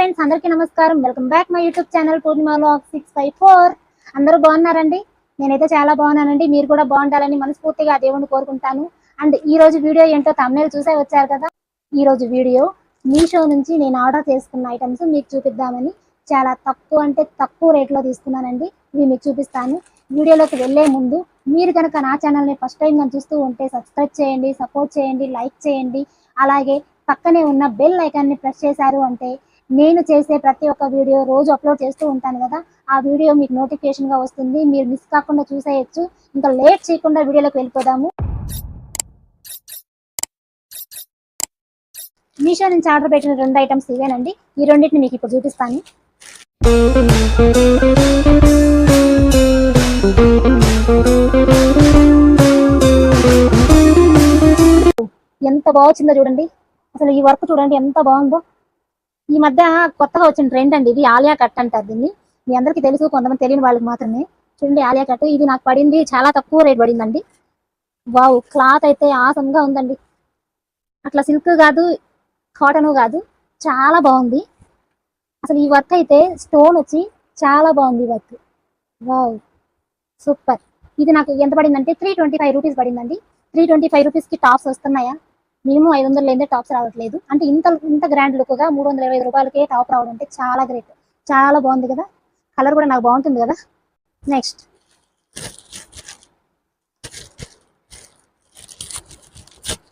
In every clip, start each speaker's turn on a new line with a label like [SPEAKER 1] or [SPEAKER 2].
[SPEAKER 1] Friends, అందరికీ నమస్కారం. Welcome back my YouTube channel Purnima vlogs 654. అందరూ బాగున్నారండి? నేనైతే చాలా బాగున్నానండి. మీరు కూడా బాగుండాలని మనస్ఫూర్తిగా దేవుణ్ణి కోరుకుంటాను. అండ్ ఈ రోజు వీడియో ఏంటో thumbnail చూసే వచ్చారు కదా. ఈ రోజు వీడియో మీషో నుంచి నేను ఆర్డర్ చేసుకున్న ఐటమ్స్ మీకు చూపిద్దామని చాలా తక్కువ రేట్లో తీసుకున్నానండి. ఇవి మీకు చూపిస్తాను. వీడియోలోకి వెళ్ళే ముందు మీరు కనుక నా ఛానల్ని ఫస్ట్ టైం కానీ చూస్తూ ఉంటే సబ్స్క్రైబ్ చేయండి, సపోర్ట్ చేయండి, లైక్ చేయండి. అలాగే పక్కనే ఉన్న బెల్ ఐకాన్ని ప్రెస్ చేశారు అంటే నేను చేసే ప్రతి ఒక్క వీడియో రోజు అప్లోడ్ చేస్తూ ఉంటాను కదా, ఆ వీడియో మీకు నోటిఫికేషన్గా వస్తుంది. మీరు మిస్ కాకుండా చూసేయచ్చు. ఇంకా లేట్ చేయకుండా వీడియోలోకి వెళ్ళిపోదాము. మీషో నుంచి ఆర్డర్ పెట్టిన 2 ఐటమ్స్ ఇవేనండి. ఈ రెండింటిని మీకు ఇప్పుడు చూపిస్తాను. ఎంత బాగుందో చూడండి. అసలు ఈ వర్క్ చూడండి ఎంత బాగుందో. ఈ మధ్య కొత్తగా వచ్చిన ట్రెండ్ అండి ఇది. ఆలియా కట్ అంటారు దీన్ని. మీ అందరికీ తెలుసు, కొంతమంది తెలియని వాళ్ళకి మాత్రమే. చూడండి, ఆలియా కట్. ఇది నాకు పడింది, చాలా తక్కువ రేట్ పడిందండి. వావ్, క్లాత్ అయితే ఆసంగా ఉందండి. అట్లా సిల్క్ కాదు, కాటన్ కాదు, చాలా బాగుంది. అసలు ఈ వర్క్ అయితే స్టోన్ వచ్చి చాలా బాగుంది వర్క్. Wow, super. ఇది నాకు ఎంత పడిందంటే 325 రూపీస్ పడిందండి. 325 రూపీస్కి టాప్స్ వస్తున్నాయా? మినిమం 500 లేదే టాప్స్ రావట్లేదు. అంటే ఇంత గ్రాండ్ లుక్గా 325 రూపాయలకే టాప్ రావడం అంటే చాలా గ్రేట్. చాలా బాగుంది కదా. కలర్ కూడా నాకు బాగుంటుంది కదా. నెక్స్ట్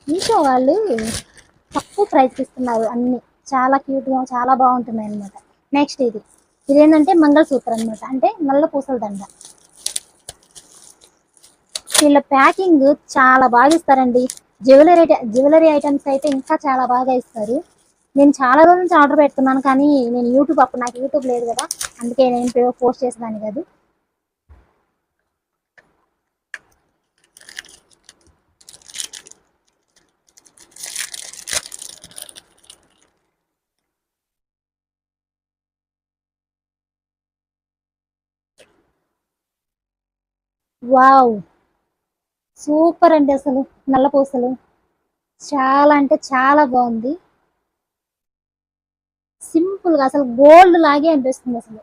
[SPEAKER 1] మీషో వాళ్ళు తక్కువ ప్రైస్కి ఇస్తున్నారు అన్ని. చాలా క్యూట్గా చాలా బాగుంటున్నాయి అనమాట. నెక్స్ట్ ఇదేంటంటే మంగళసూత్రం అనమాట. అంటే నల్ల పూసల దండ. వీళ్ళ ప్యాకింగ్ చాలా బాగా ఇస్తారండి. జ్యువెలరీ ఐటమ్స్ అయితే ఇంకా చాలా బాగా ఇస్తారు. నేను చాలా రోజుల నుంచి ఆర్డర్ పెడుతున్నాను, కానీ నేను అప్పుడు నాకు యూట్యూబ్ లేదు కదా, అందుకే నేను పోస్ట్ చేసేదాన్ని కాదు. వావ్, సూపర్ అండి. అసలు నల్ల పూసలు చాలా అంటే చాలా బాగుంది. సింపుల్ గా అసలు గోల్డ్ లాగే అనిపిస్తుంది అసలు.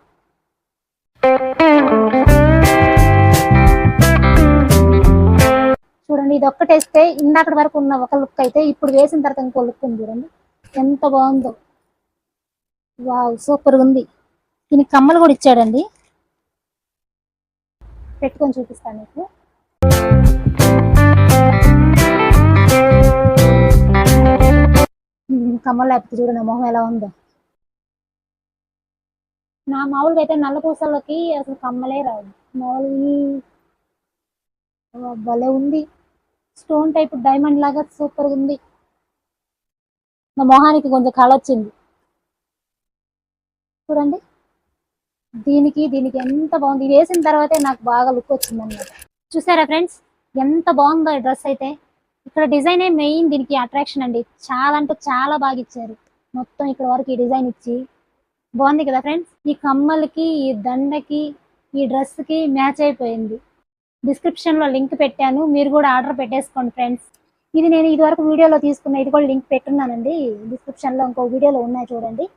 [SPEAKER 1] చూడండి, ఇది ఒక్కటేస్తే ఇందాక వరకు ఉన్న ఒక లుక్ అయితే ఇప్పుడు వేసిన తర్వాత ఇంకో లుక్ ఉంది. చూడండి ఎంత బాగుందో. వావ్, సూపర్ ఉంది. దీనికి కమ్మలు కూడా ఇచ్చాడండి. పెట్టుకొని చూపిస్తాను మీకు. కమ్మలు లేకపోతే చూడండి మొహం ఎలా ఉందో. నా మామూలుగా అయితే నల్ల పూసలకి అసలు కమ్మలే రావు. మామూలుగా భలే ఉంది. స్టోన్ టైప్ డైమండ్ లాగా సూపర్ ఉంది. నా మొహానికి కొంచెం కళ వచ్చింది చూడండి. దీనికి ఎంత బాగుంది. వేసిన తర్వాతే నాకు బాగా లుక్ వచ్చింది అన్నమాట. చూసారా ఫ్రెండ్స్, ఎంత బాగుందో ఈ డ్రెస్ అయితే. ఇక్కడ డిజైనే మెయిన్ దీనికి అట్రాక్షన్ అండి. చాలా అంటే చాలా బాగా ఇచ్చారు. మొత్తం ఇక్కడ వరకు ఈ డిజైన్ ఇచ్చి బాగుంది కదా ఫ్రెండ్స్. ఈ కమ్మలకి, ఈ దండకి, ఈ డ్రెస్కి మ్యాచ్ అయిపోయింది. డిస్క్రిప్షన్లో లింక్ పెట్టాను, మీరు కూడా ఆర్డర్ పెట్టేసుకోండి ఫ్రెండ్స్. ఇది నేను ఇదివరకు వీడియోలో తీసుకున్న, ఇది కూడా లింక్ పెట్టున్నానండి డిస్క్రిప్షన్లో. ఇంకో వీడియోలో ఉన్నాయి చూడండి.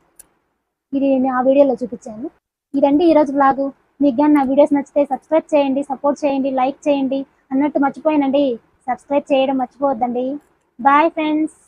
[SPEAKER 1] ఇది నేను ఆ వీడియోలో చూపించాను. ఇదండి ఈరోజు బ్లాగు. మీకు కానీ నా వీడియోస్ నచ్చితే సబ్స్క్రైబ్ చేయండి, సపోర్ట్ చేయండి, లైక్ చేయండి. అన్నట్టు మర్చిపోయానండి, సబ్స్క్రైబ్ చేయడం మర్చిపోవద్దండి. Bye friends.